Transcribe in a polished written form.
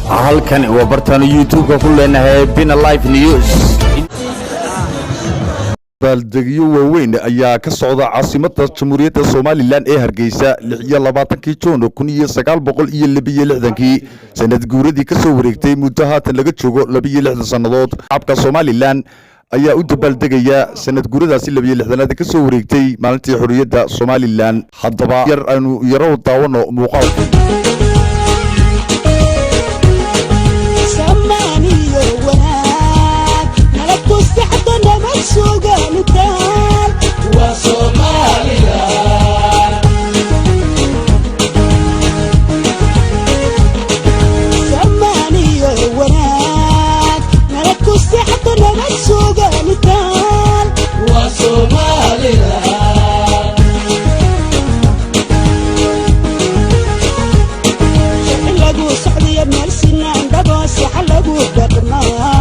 halkan waa bartaano YouTube-ka ku leenahay Bina Live News. baldegyo waaweyn ayaa ka socda caasimadda Jamhuuriyadda Soomaaliland ee Hargeysa 26 Juun 1962 sanad guuradii ka soo wareegtay muddo haatan laga joogo 62 sanadood. Shacabka Soomaaliland ayaa u dabaaldegaya sanad guuradaasi 62 ka soo wareegtay maalintii xorriyadda Soomaaliland. Haddaba aanu yaro daawano muuqaal lagu socdiyo meel sinaan dhago sax lagu dhaqmaa